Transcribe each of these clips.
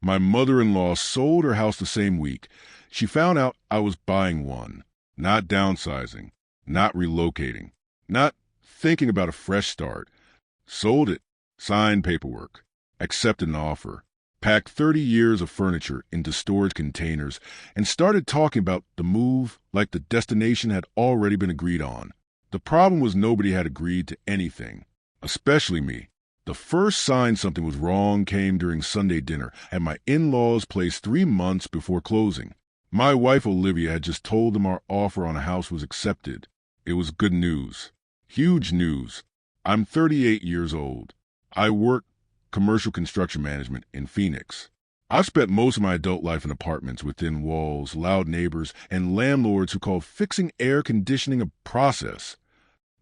My mother-in-law sold her house the same week. She found out I was buying one, not downsizing, not relocating, not thinking about a fresh start. Sold it, signed paperwork, accepted an offer, packed 30 years of furniture into storage containers, and started talking about the move like the destination had already been agreed on. The problem was nobody had agreed to anything, especially me. The first sign something was wrong came during Sunday dinner at my in-laws' place 3 months before closing. My wife Olivia had just told them our offer on a house was accepted. It was good news. Huge news. I'm 38 years old. I work commercial construction management in Phoenix. I've spent most of my adult life in apartments with thin walls, loud neighbors, and landlords who called fixing air conditioning a process.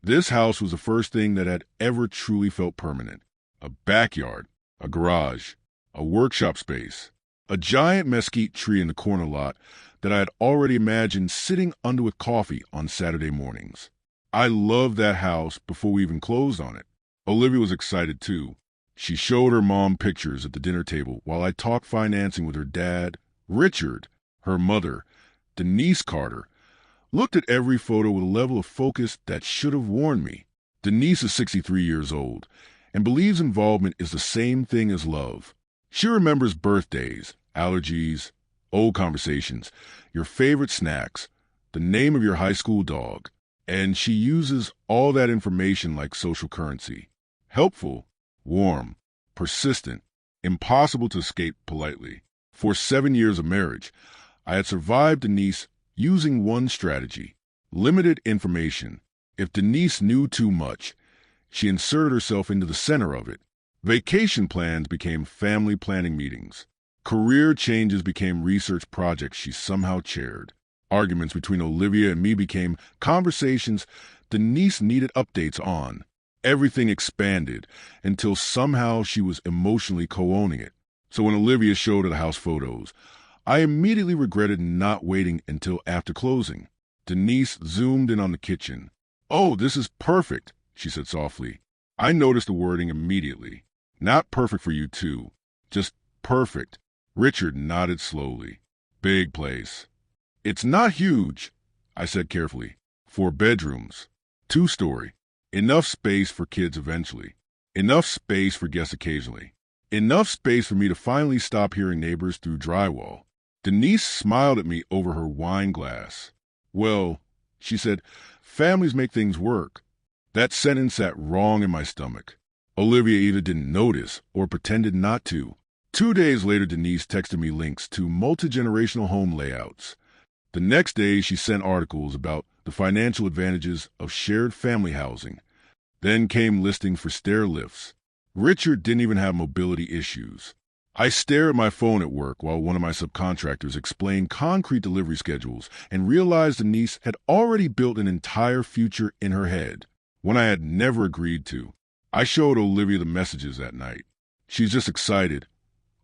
This house was the first thing that had ever truly felt permanent. A backyard, a garage, a workshop space, a giant mesquite tree in the corner lot that I had already imagined sitting under with coffee on Saturday mornings. I loved that house before we even closed on it. Olivia was excited too. She showed her mom pictures at the dinner table while I talked financing with her dad, Richard, her mother, Denise Carter. Looked at every photo with a level of focus that should have warned me. Denise is 63 years old and believes involvement is the same thing as love. She remembers birthdays, allergies, old conversations, your favorite snacks, the name of your high school dog, and she uses all that information like social currency. Helpful, warm, persistent, impossible to escape politely. For 7 years of marriage, I had survived Denise using one strategy: limited information. If Denise knew too much, she inserted herself into the center of it. Vacation plans became family planning meetings. Career changes became research projects she somehow chaired. Arguments between Olivia and me became conversations Denise needed updates on. Everything expanded until somehow she was emotionally co-owning it. So when Olivia showed her the house photos, I immediately regretted not waiting until after closing. Denise zoomed in on the kitchen. "Oh, this is perfect," she said softly. I noticed the wording immediately. "Not perfect for you two, just perfect." Richard nodded slowly. "Big place." "It's not huge," I said carefully. 4 bedrooms, 2-story, enough space for kids eventually, enough space for guests occasionally, enough space for me to finally stop hearing neighbors through drywall. Denise smiled at me over her wine glass. "Well," she said, "families make things work." That sentence sat wrong in my stomach. Olivia either didn't notice or pretended not to. 2 days later, Denise texted me links to multi-generational home layouts. The next day, she sent articles about the financial advantages of shared family housing. Then came listings for stair lifts. Richard didn't even have mobility issues. I stared at my phone at work while one of my subcontractors explained concrete delivery schedules and realized Denise had already built an entire future in her head, one I had never agreed to. I showed Olivia the messages that night. "She's just excited,"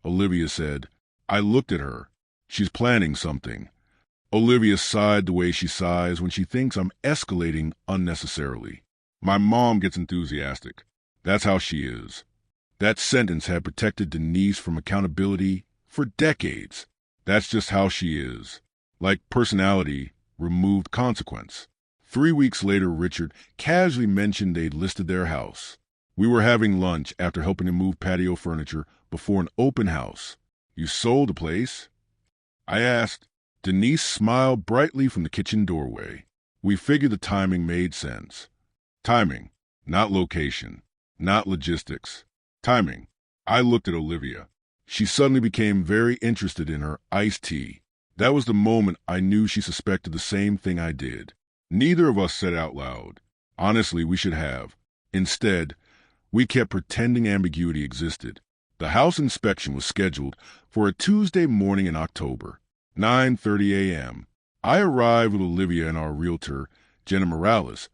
Olivia said. I looked at her. "She's planning something." Olivia sighed the way she sighs when she thinks I'm escalating unnecessarily. "My mom gets enthusiastic. That's how she is." That sentence had protected Denise from accountability for decades. That's just how she is. Like personality, removed consequence. 3 weeks later, Richard casually mentioned they'd listed their house. We were having lunch after helping him move patio furniture before an open house. "You sold the place?" I asked. Denise smiled brightly from the kitchen doorway. We figured the timing made sense. Timing, not location, not logistics. Timing. I looked at Olivia. She suddenly became very interested in her iced tea. That was the moment I knew she suspected the same thing I did. Neither of us said out loud. Honestly, we should have. Instead, we kept pretending ambiguity existed. The house inspection was scheduled for a Tuesday morning in October, 9:30 a.m. I arrived with Olivia and our realtor, Jenna Morales,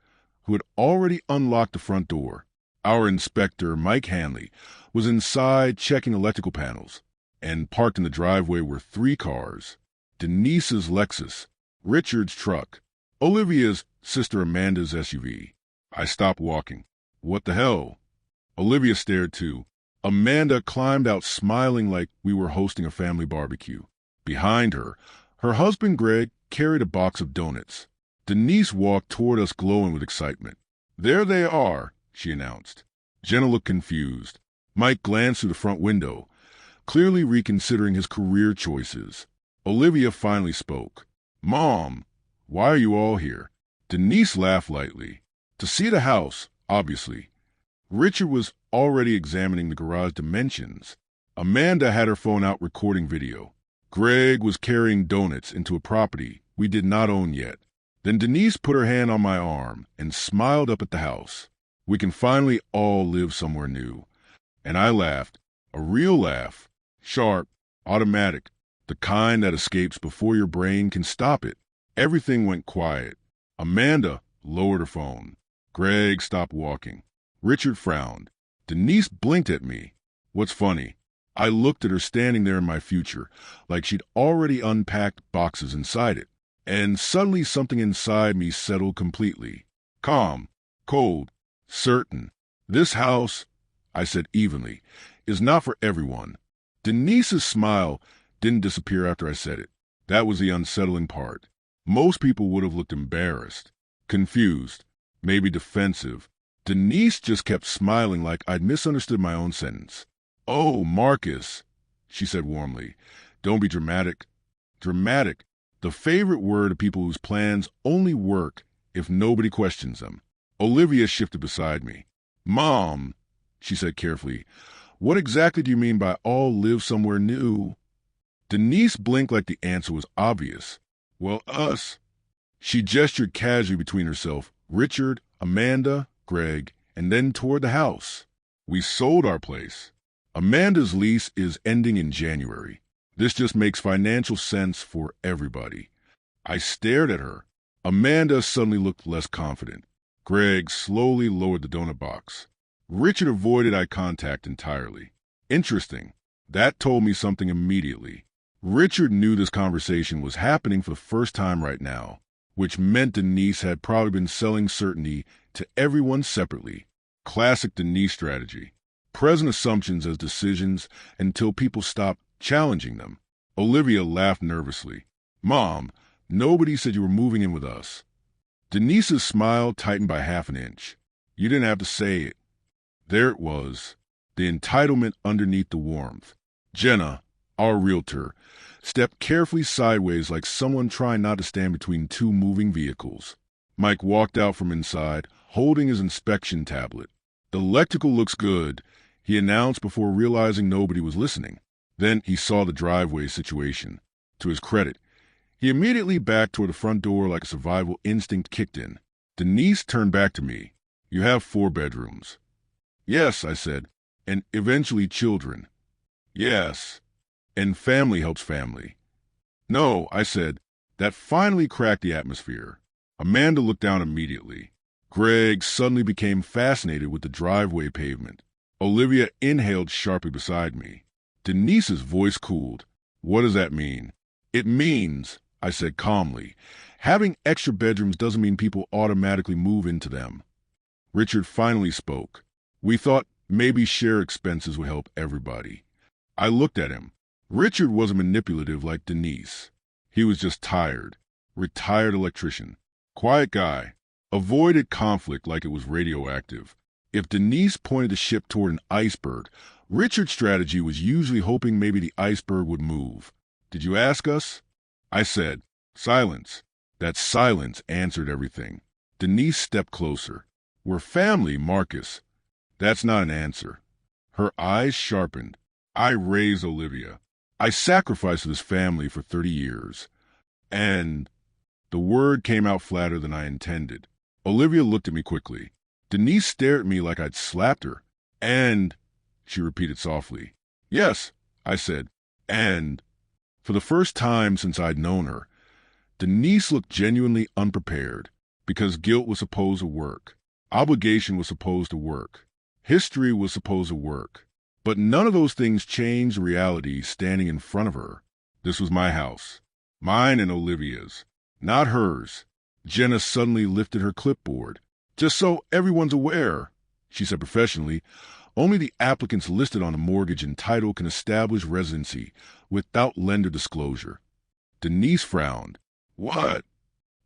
who had already unlocked the front door. Our inspector, Mike Hanley, was inside checking electrical panels, and parked in the driveway were 3 cars: Denise's Lexus, Richard's truck, Olivia's sister Amanda's SUV. I stopped walking. "What the hell?" Olivia stared too. Amanda climbed out smiling like we were hosting a family barbecue. Behind her, her husband Greg carried a box of donuts. Denise walked toward us glowing with excitement. "There they are," she announced. Jenna looked confused. Mike glanced through the front window, clearly reconsidering his career choices. Olivia finally spoke. "Mom, why are you all here?" Denise laughed lightly. "To see the house, obviously." Richard was already examining the garage dimensions. Amanda had her phone out recording video. Greg was carrying donuts into a property we did not own yet. Then Denise put her hand on my arm and smiled up at the house. "We can finally all live somewhere new." And I laughed, a real laugh, sharp, automatic, the kind that escapes before your brain can stop it. Everything went quiet. Amanda lowered her phone. Greg stopped walking. Richard frowned. Denise blinked at me. What's funny, I looked at her standing there in my future, like she'd already unpacked boxes inside it. And suddenly something inside me settled completely. Calm, cold, certain. "This house," I said evenly, "is not for everyone." Denise's smile didn't disappear after I said it. That was the unsettling part. Most people would have looked embarrassed, confused, maybe defensive. Denise just kept smiling like I'd misunderstood my own sentence. "Oh, Marcus," she said warmly. "Don't be dramatic." Dramatic, the favorite word of people whose plans only work if nobody questions them. Olivia shifted beside me. "Mom," she said carefully, "what exactly do you mean by all live somewhere new?" Denise blinked like the answer was obvious. "Well, us." She gestured casually between herself, Richard, Amanda, Greg, and then toward the house. "We sold our place. Amanda's lease is ending in January. This just makes financial sense for everybody." I stared at her. Amanda suddenly looked less confident. Greg slowly lowered the donut box. Richard avoided eye contact entirely. Interesting. That told me something immediately. Richard knew this conversation was happening for the first time right now, which meant Denise had probably been selling certainty to everyone separately. Classic Denise strategy. Present assumptions as decisions until people stop challenging them. Olivia laughed nervously. "Mom, nobody said you were moving in with us." Denise's smile tightened by half an inch. "You didn't have to say it." There it was, the entitlement underneath the warmth. Jenna, our realtor, stepped carefully sideways like someone trying not to stand between two moving vehicles. Mike walked out from inside, holding his inspection tablet. "The electrical looks good," he announced before realizing nobody was listening. Then he saw the driveway situation. To his credit, he immediately backed toward the front door like a survival instinct kicked in. Denise turned back to me. "You have 4 bedrooms." "Yes," I said. "And eventually children." "Yes. And family helps family." "No," I said. That finally cracked the atmosphere. Amanda looked down immediately. Greg suddenly became fascinated with the driveway pavement. Olivia inhaled sharply beside me. Denise's voice cooled. "What does that mean?" "It means," I said calmly, "having extra bedrooms doesn't mean people automatically move into them." Richard finally spoke. "We thought maybe share expenses would help everybody." I looked at him. Richard wasn't manipulative like Denise. He was just tired. Retired electrician. Quiet guy. Avoided conflict like it was radioactive. If Denise pointed the ship toward an iceberg, Richard's strategy was usually hoping maybe the iceberg would move. "Did you ask us?" I said. Silence. That silence answered everything. Denise stepped closer. "We're family, Marcus." That's not an answer. Her eyes sharpened. I raised Olivia. I sacrificed this family for 30 years. And the word came out flatter than I intended. Olivia looked at me quickly. Denise stared at me like I'd slapped her. "And," she repeated softly. "Yes," I said. "And." For the first time since I'd known her, Denise looked genuinely unprepared, because guilt was supposed to work. Obligation was supposed to work. History was supposed to work. But none of those things changed reality standing in front of her. This was my house. Mine and Olivia's. Not hers. Jenna suddenly lifted her clipboard. "Just so everyone's aware," she said professionally, Only the applicants listed on a mortgage and title can establish residency without lender disclosure. Denise frowned. What?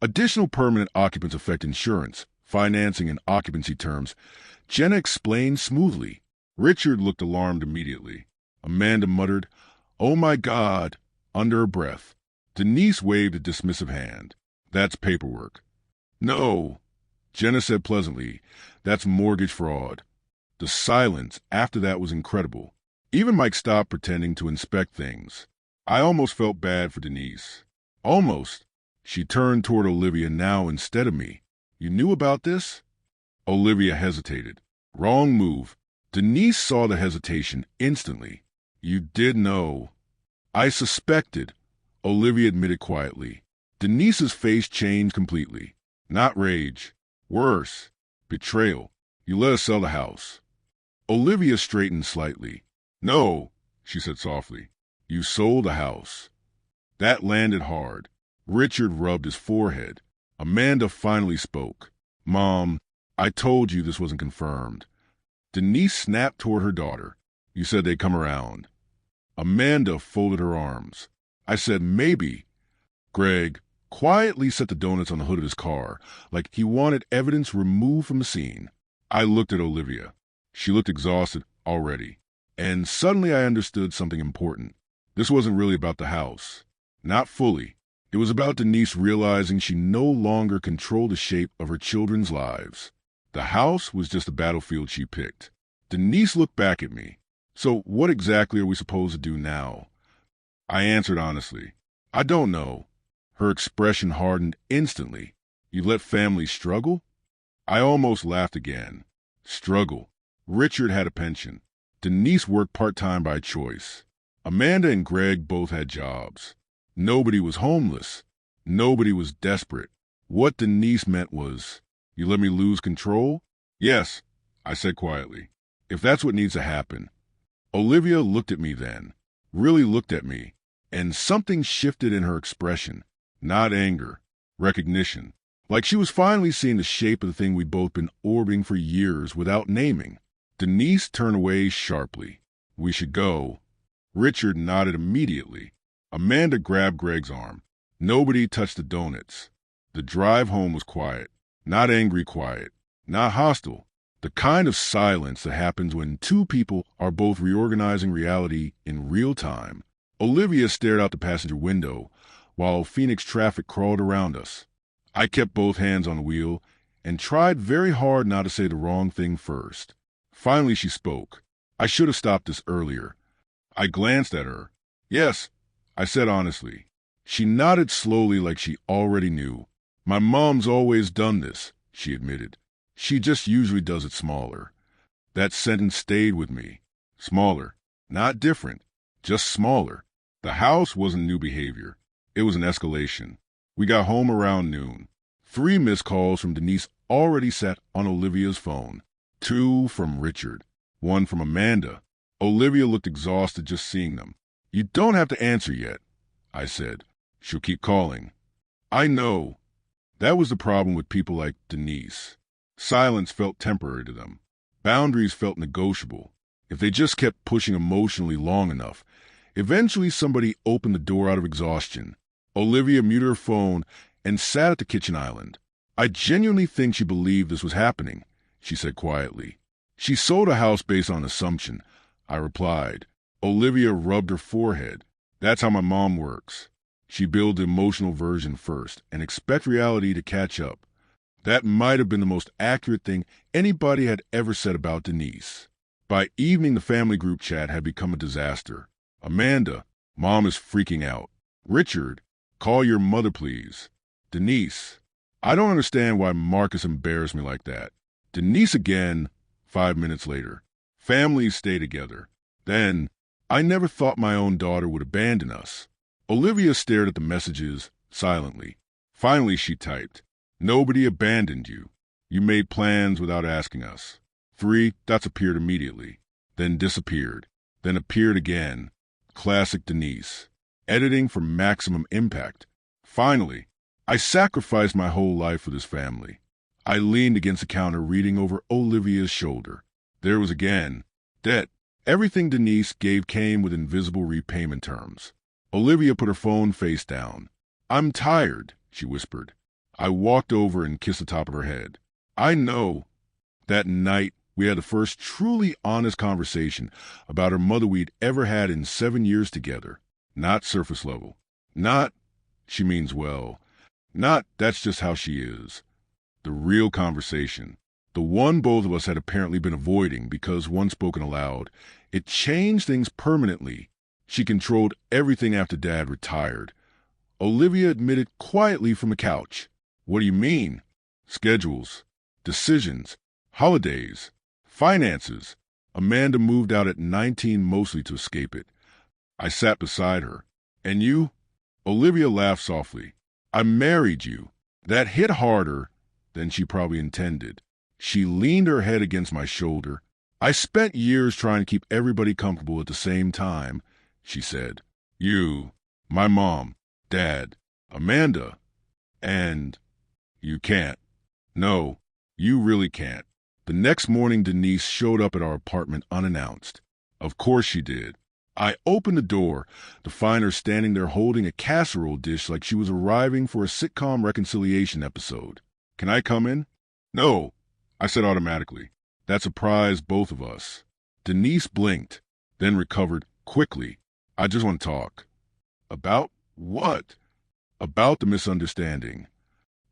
Additional permanent occupants affect insurance, financing, and occupancy terms. Jenna explained smoothly. Richard looked alarmed immediately. Amanda muttered, "Oh my God," under her breath. Denise waved a dismissive hand. "That's paperwork." "No," Jenna said pleasantly. "That's mortgage fraud." The silence after that was incredible. Even Mike stopped pretending to inspect things. I almost felt bad for Denise. Almost. She turned toward Olivia now instead of me. "You knew about this?" Olivia hesitated. Wrong move. Denise saw the hesitation instantly. "You did know." "I suspected," Olivia admitted quietly. Denise's face changed completely. Not rage. Worse. Betrayal. "You let us sell the house." Olivia straightened slightly. "No," she said softly. "You sold the house." That landed hard. Richard rubbed his forehead. Amanda finally spoke. "Mom, I told you this wasn't confirmed." Denise snapped toward her daughter. "You said they'd come around." Amanda folded her arms. "I said maybe." Greg quietly set the donuts on the hood of his car, like he wanted evidence removed from the scene. I looked at Olivia. She looked exhausted already. And suddenly I understood something important. This wasn't really about the house. Not fully. It was about Denise realizing she no longer controlled the shape of her children's lives. The house was just a battlefield she picked. Denise looked back at me. "So what exactly are we supposed to do now?" I answered honestly. "I don't know." Her expression hardened instantly. "You let families struggle?" I almost laughed again. Struggle. Richard had a pension. Denise worked part-time by choice. Amanda and Greg both had jobs. Nobody was homeless. Nobody was desperate. What Denise meant was, "You let me lose control?" "Yes," I said quietly. "If that's what needs to happen." Olivia looked at me then. Really looked at me. And something shifted in her expression. Not anger. Recognition. Like she was finally seeing the shape of the thing we'd both been orbiting for years without naming. Denise turned away sharply. "We should go." Richard nodded immediately. Amanda grabbed Greg's arm. Nobody touched the donuts. The drive home was quiet. Not angry quiet. Not hostile. The kind of silence that happens when two people are both reorganizing reality in real time. Olivia stared out the passenger window while Phoenix traffic crawled around us. I kept both hands on the wheel and tried very hard not to say the wrong thing first. Finally she spoke. "I should have stopped this earlier." I glanced at her. "Yes," I said honestly. She nodded slowly like she already knew. "My mom's always done this," she admitted. "She just usually does it smaller." That sentence stayed with me. Smaller. Not different. Just smaller. The house wasn't new behavior. It was an escalation. We got home around noon. 3 missed calls from Denise already sat on Olivia's phone. 2 from Richard. 1 from Amanda. Olivia looked exhausted just seeing them. "You don't have to answer yet," I said. "She'll keep calling." I know. That was the problem with people like Denise. Silence felt temporary to them. Boundaries felt negotiable. If they just kept pushing emotionally long enough, eventually somebody opened the door out of exhaustion. Olivia muted her phone and sat at the kitchen island. "I genuinely think she believed this was happening," she said quietly. "She sold a house based on assumption," I replied. Olivia rubbed her forehead. "That's how my mom works. She builds the emotional version first and expects reality to catch up." That might have been the most accurate thing anybody had ever said about Denise. By evening, the family group chat had become a disaster. Amanda, "Mom is freaking out." Richard, "Call your mother, please." Denise, "I don't understand why Marcus embarrassed me like that." Denise again, 5 minutes later. "Families stay together." Then, "I never thought my own daughter would abandon us." Olivia stared at the messages silently. Finally, she typed, "Nobody abandoned you. You made plans without asking us." 3 dots appeared immediately, then disappeared, then appeared again. Classic Denise. Editing for maximum impact. Finally, I sacrificed my whole life for this family. I leaned against the counter reading over Olivia's shoulder. There was again, Debt. Everything Denise gave came with invisible repayment terms. Olivia put her phone face down. I'm tired, she whispered. I walked over and kissed the top of her head. I know. That night, we had the first truly honest conversation about her mother we'd ever had in 7 years together. Not surface level. Not, she means well. Not, that's just how she is. The real conversation. The one both of us had apparently been avoiding because once spoken aloud, it changed things permanently. She controlled everything after Dad retired. Olivia admitted quietly from the couch. What do you mean? Schedules, decisions, holidays, finances. Amanda moved out at 19 mostly to escape it. I sat beside her. And you? Olivia laughed softly. I married you. That hit harder than she probably intended. She leaned her head against my shoulder. I spent years trying to keep everybody comfortable at the same time, she said. You, my mom, Dad, Amanda, and you can't. No, you really can't. The next morning, Denise showed up at our apartment unannounced. Of course she did. I opened the door to find her standing there holding a casserole dish like she was arriving for a sitcom reconciliation episode. Can I come in? No, I said automatically. That surprised both of us. Denise blinked, then recovered quickly. I just want to talk. About what? About the misunderstanding.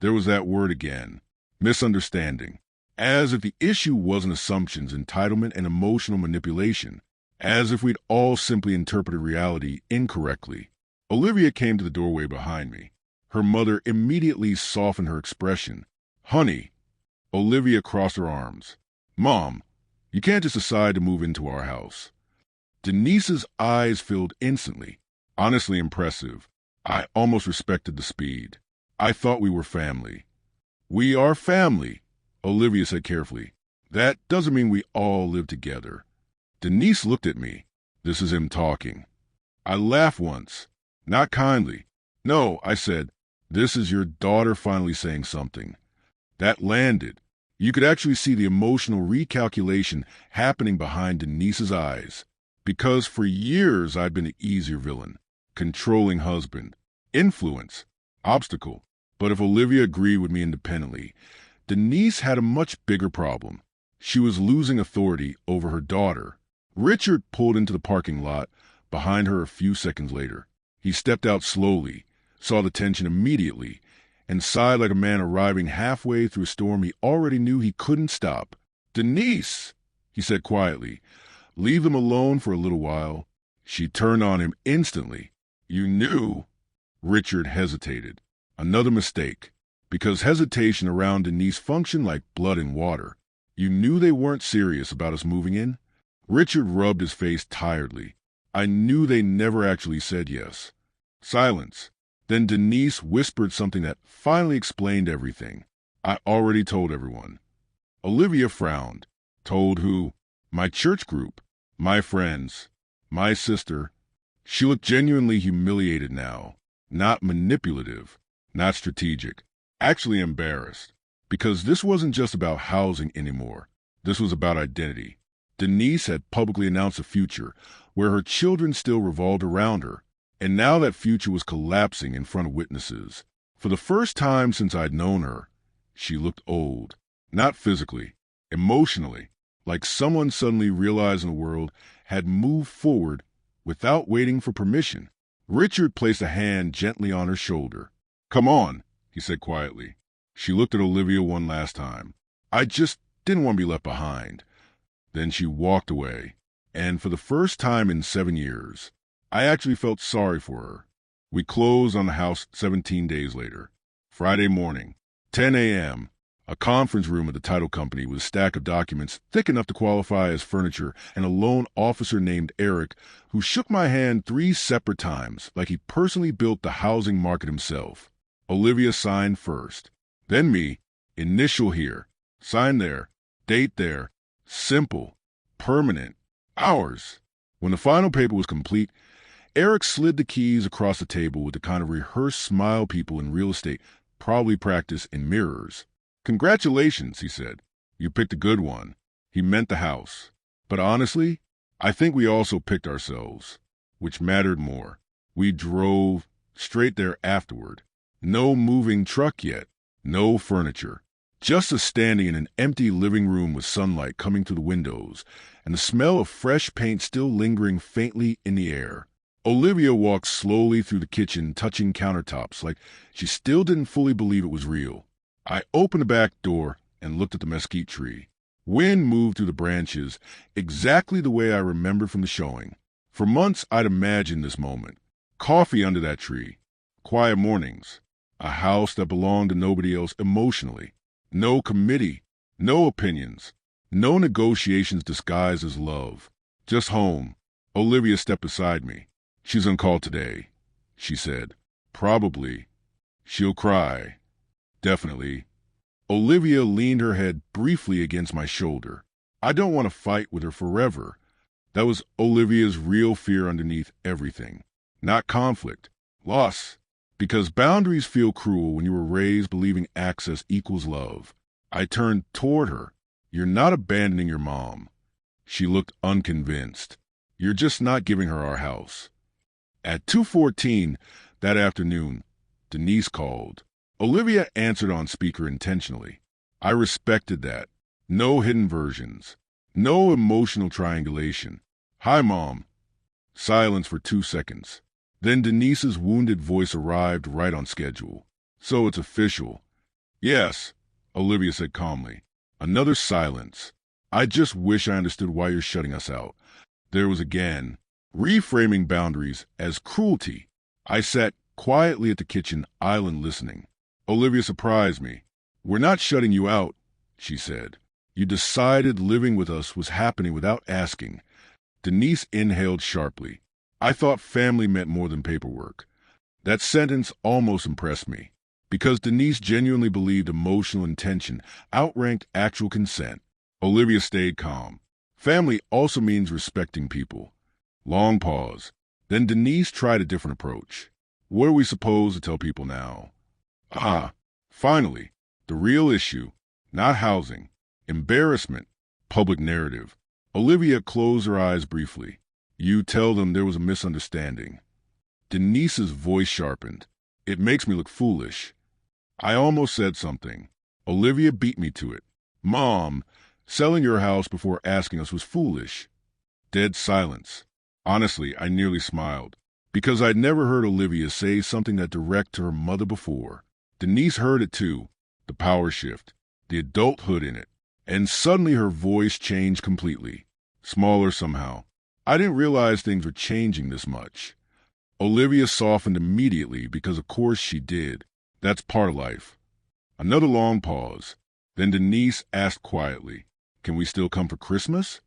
There was that word again. Misunderstanding. As if the issue wasn't assumptions, entitlement, and emotional manipulation. As if we'd all simply interpreted reality incorrectly. Olivia came to the doorway behind me. Her mother immediately softened her expression. Honey. Olivia crossed her arms. Mom, you can't just decide to move into our house. Denise's eyes filled instantly. Honestly impressive. I almost respected the speed. I thought we were family. We are family, Olivia said carefully. That doesn't mean we all live together. Denise looked at me. This is him talking. I laughed once. Not kindly. No, I said, this is your daughter finally saying something. That landed. You could actually see the emotional recalculation happening behind Denise's eyes. Because for years I'd been the easier villain. Controlling husband. Influence. Obstacle. But if Olivia agreed with me independently, Denise had a much bigger problem. She was losing authority over her daughter. Richard pulled into the parking lot behind her a few seconds later. He stepped out slowly, saw the tension immediately, and sighed like a man arriving halfway through a storm he already knew he couldn't stop. Denise, he said quietly, leave them alone for a little while. She turned on him instantly. You knew? Richard hesitated. Another mistake, because hesitation around Denise functioned like blood in water. You knew they weren't serious about us moving in? Richard rubbed his face tiredly. I knew they never actually said yes. Silence. Then Denise whispered something that finally explained everything. I already told everyone. Olivia frowned. Told who? My church group. My friends. My sister. She looked genuinely humiliated now. Not manipulative. Not strategic. Actually embarrassed. Because this wasn't just about housing anymore. This was about identity. Denise had publicly announced a future where her children still revolved around her, and now that future was collapsing in front of witnesses. For the first time since I'd known her, she looked old. Not physically, emotionally, like someone suddenly realizing the world had moved forward without waiting for permission. Richard placed a hand gently on her shoulder. Come on, he said quietly. She looked at Olivia one last time. I just didn't want to be left behind. Then she walked away, and for the first time in 7 years, I actually felt sorry for her. We closed on the house 17 days later. Friday morning, 10 a.m., a conference room at the title company with a stack of documents thick enough to qualify as furniture and a lone officer named Eric who shook my hand 3 separate times like he personally built the housing market himself. Olivia signed first, then me, initial here, sign there, date there, simple, permanent, ours. When the final paper was complete, Eric slid the keys across the table with the kind of rehearsed smile people in real estate probably practice in mirrors. Congratulations, he said. You picked a good one. He meant the house. But honestly, I think we also picked ourselves, which mattered more. We drove straight there afterward. No moving truck yet, no furniture. Just us standing in an empty living room with sunlight coming through the windows and the smell of fresh paint still lingering faintly in the air. Olivia walked slowly through the kitchen, touching countertops like she still didn't fully believe it was real. I opened the back door and looked at the mesquite tree. Wind moved through the branches exactly the way I remembered from the showing. For months I'd imagined this moment. Coffee under that tree. Quiet mornings. A house that belonged to nobody else emotionally. No committee. No opinions. No negotiations disguised as love. Just home. Olivia stepped beside me. "She's on call today," she said. "Probably. She'll cry. Definitely." Olivia leaned her head briefly against my shoulder. I don't want to fight with her forever. That was Olivia's real fear underneath everything. Not conflict. Loss. Because boundaries feel cruel when you were raised believing access equals love. I turned toward her. "You're not abandoning your mom." She looked unconvinced. "You're just not giving her our house." At 2:14 that afternoon, Denise called. Olivia answered on speaker intentionally. I respected that. No hidden versions. No emotional triangulation. "Hi, Mom." Silence for 2 seconds. Then Denise's wounded voice arrived right on schedule. "So it's official." "Yes," Olivia said calmly. Another silence. "I just wish I understood why you're shutting us out." There was again. Reframing boundaries as cruelty. I sat quietly at the kitchen island listening. Olivia surprised me. "We're not shutting you out," she said. "You decided living with us was happening without asking." Denise inhaled sharply. I thought family meant more than paperwork. That sentence almost impressed me, because Denise genuinely believed emotional intention outranked actual consent. Olivia stayed calm. "Family also means respecting people." Long pause. Then Denise tried a different approach. "What are we supposed to tell people now?" Finally, the real issue, not housing, embarrassment, public narrative. Olivia closed her eyes briefly. "You tell them there was a misunderstanding." Denise's voice sharpened. "It makes me look foolish." I almost said something. Olivia beat me to it. "Mom, selling your house before asking us was foolish." Dead silence. Honestly, I nearly smiled, because I'd never heard Olivia say something that direct to her mother before. Denise heard it too, the power shift, the adulthood in it, and suddenly her voice changed completely. Smaller somehow. I didn't realize things were changing this much. Olivia softened immediately because of course she did. That's part of life. Another long pause. Then Denise asked quietly, "Can we still come for Christmas?"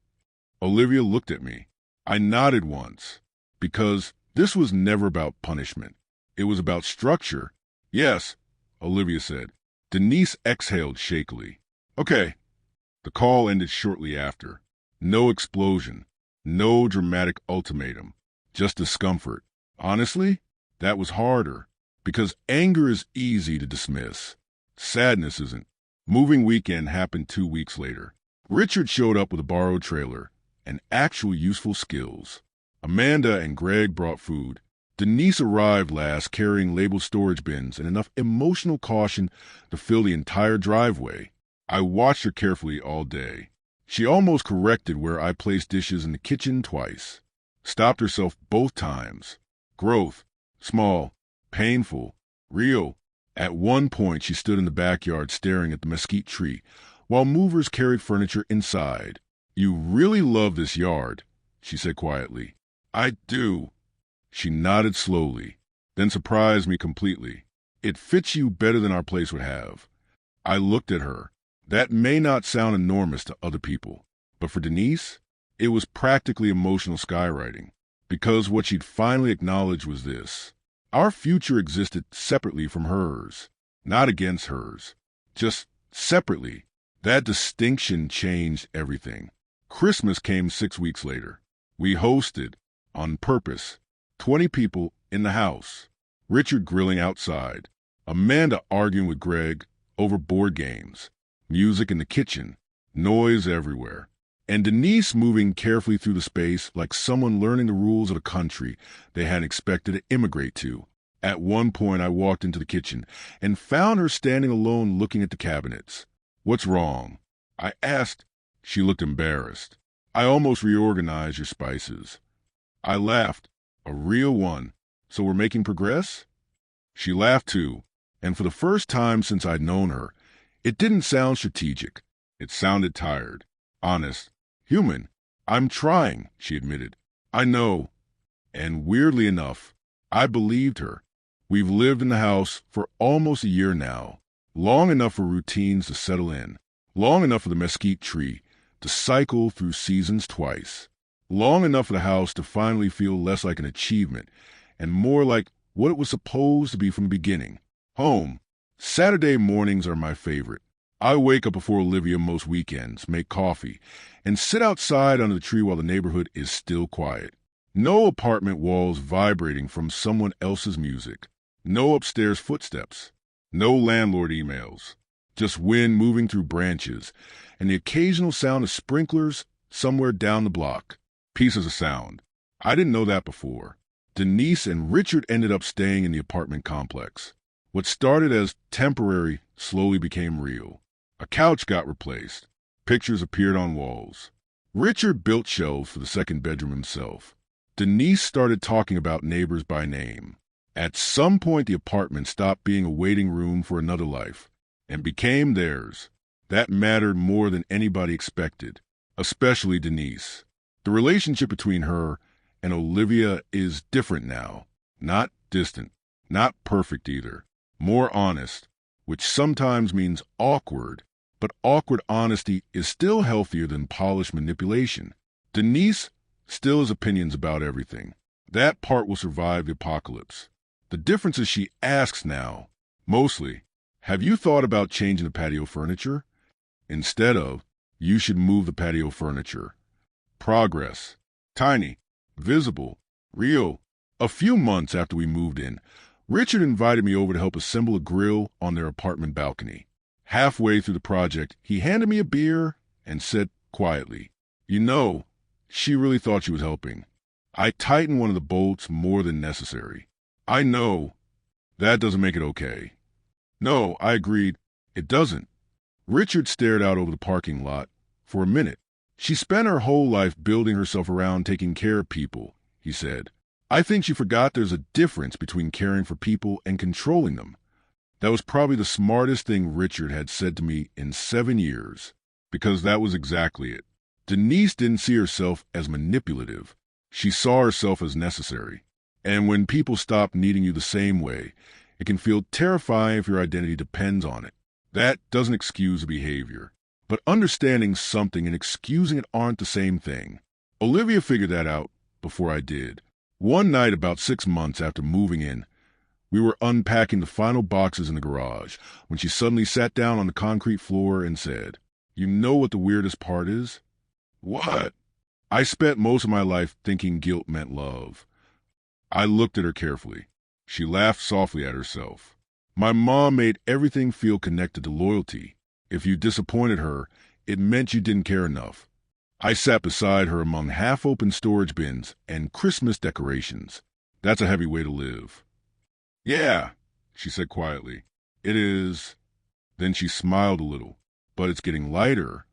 Olivia looked at me. I nodded once, because this was never about punishment. It was about structure. "Yes," Olivia said. Denise exhaled shakily. "Okay." The call ended shortly after. No explosion. No dramatic ultimatum. Just discomfort. Honestly, that was harder, because anger is easy to dismiss. Sadness isn't. Moving weekend happened 2 weeks later. Richard showed up with a borrowed trailer and actual useful skills. Amanda and Greg brought food. Denise arrived last carrying labeled storage bins and enough emotional caution to fill the entire driveway. I watched her carefully all day. She almost corrected where I placed dishes in the kitchen twice. Stopped herself both times. Growth. Small. Painful. Real. At one point she stood in the backyard staring at the mesquite tree while movers carried furniture inside. "You really love this yard," she said quietly. "I do." She nodded slowly, then surprised me completely. "It fits you better than our place would have." I looked at her. That may not sound enormous to other people, but for Denise, it was practically emotional skywriting, because what she'd finally acknowledged was this. Our future existed separately from hers, not against hers, just separately. That distinction changed everything. Christmas came 6 weeks later. We hosted, on purpose, 20 people in the house. Richard grilling outside. Amanda arguing with Greg over board games. Music in the kitchen. Noise everywhere. and Denise moving carefully through the space like someone learning the rules of a country they hadn't expected to immigrate to. At one point, I walked into the kitchen and found her standing alone looking at the cabinets. "What's wrong?" I asked. She looked embarrassed. "I almost reorganized your spices." I laughed. "A real one. So we're making progress?" She laughed too, and for the first time since I'd known her, it didn't sound strategic. It sounded tired, honest, human. "I'm trying," she admitted. "I know." And weirdly enough, I believed her. We've lived in the house for almost a year now, long enough for routines to settle in, long enough for the mesquite tree to cycle through seasons twice, long enough for the house to finally feel less like an achievement and more like what it was supposed to be from the beginning. Home. Saturday mornings are my favorite. I wake up before Olivia most weekends, make coffee, and sit outside under the tree while the neighborhood is still quiet. No apartment walls vibrating from someone else's music. No upstairs footsteps. No landlord emails. Just wind moving through branches and the occasional sound of sprinklers somewhere down the block. Pieces of sound. I didn't know that before. Denise and Richard ended up staying in the apartment complex. What started as temporary slowly became real. A couch got replaced. Pictures appeared on walls. Richard built shelves for the second bedroom himself. Denise started talking about neighbors by name. At some point, the apartment stopped being a waiting room for another life and became theirs. That mattered more than anybody expected, especially Denise. The relationship between her and Olivia is different now. Not distant, not perfect either. More honest, which sometimes means awkward, but awkward honesty is still healthier than polished manipulation. Denise still has opinions about everything. That part will survive the apocalypse. The difference is she asks now, mostly, "Have you thought about changing the patio furniture?" Instead of, "You should move the patio furniture." Progress. Tiny. Visible. Real. A few months after we moved in, Richard invited me over to help assemble a grill on their apartment balcony. Halfway through the project, he handed me a beer and said quietly, "You know, she really thought she was helping. I tightened one of the bolts more than necessary." "I know. That doesn't make it okay." "No," I agreed. "It doesn't." Richard stared out over the parking lot for a minute. "She spent her whole life building herself around taking care of people," he said. "I think she forgot there's a difference between caring for people and controlling them." That was probably the smartest thing Richard had said to me in 7 years, because that was exactly it. Denise didn't see herself as manipulative. She saw herself as necessary. And when people stop needing you the same way, it can feel terrifying if your identity depends on it. That doesn't excuse the behavior. But understanding something and excusing it aren't the same thing. Olivia figured that out before I did. One night, about 6 months after moving in, we were unpacking the final boxes in the garage when she suddenly sat down on the concrete floor and said, "You know what the weirdest part is?" "What?" "I spent most of my life thinking guilt meant love." I looked at her carefully. She laughed softly at herself. "My mom made everything feel connected to loyalty. If you disappointed her, it meant you didn't care enough." I sat beside her among half-open storage bins and Christmas decorations. That's a heavy way to live. "Yeah," she said quietly. "It is." Then she smiled a little. "But it's getting lighter."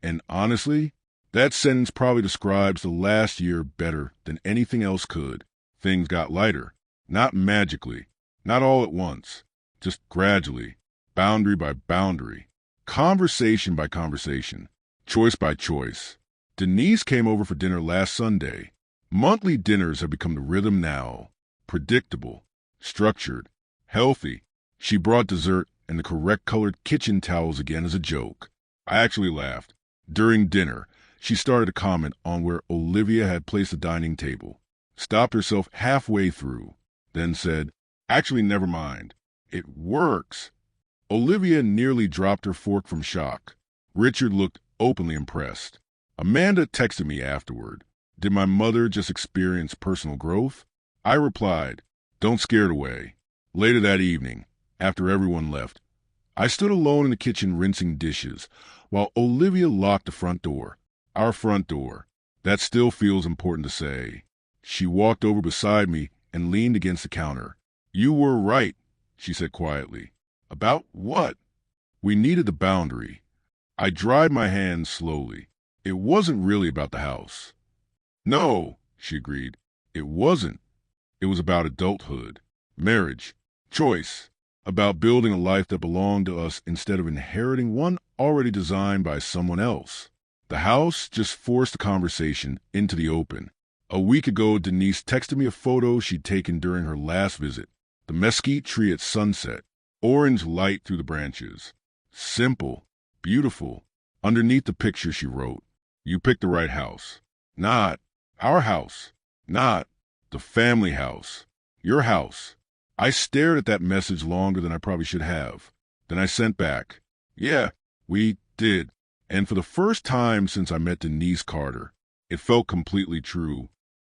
And honestly, that sentence probably describes the last year better than anything else could. Things got lighter. Not magically. Not all at once. Just gradually. Boundary by boundary. Conversation by conversation. Choice by choice. Denise came over for dinner last Sunday. Monthly dinners have become the rhythm now. Predictable. Structured. Healthy. She brought dessert and the correct colored kitchen towels again as a joke. I actually laughed. During dinner, she started to comment on where Olivia had placed the dining table. Stopped herself halfway through, then said, "Actually, never mind. It works." Olivia nearly dropped her fork from shock. Richard looked openly impressed. Amanda texted me afterward. Did my mother just experience personal growth? I replied, "Don't scare it away." Later that evening, after everyone left, I stood alone in the kitchen rinsing dishes while Olivia locked the front door. Our front door. That still feels important to say. She walked over beside me and leaned against the counter. You were right, she said quietly. About what? We needed the boundary. I dried my hands slowly. It wasn't really about the house. No, she agreed. It wasn't. It was about adulthood, marriage, choice, about building a life that belonged to us instead of inheriting one already designed by someone else. The house just forced the conversation into the open. A week ago, Denise texted me a photo she'd taken during her last visit. The mesquite tree at sunset, orange light through the branches. Simple, beautiful. Underneath the picture she wrote, "You picked the right house. Not our house. Not the family house. Your house." I stared at that message longer than I probably should have. Then I sent back, "Yeah, we did." And for the first time since I met Denise Carter, it felt completely true.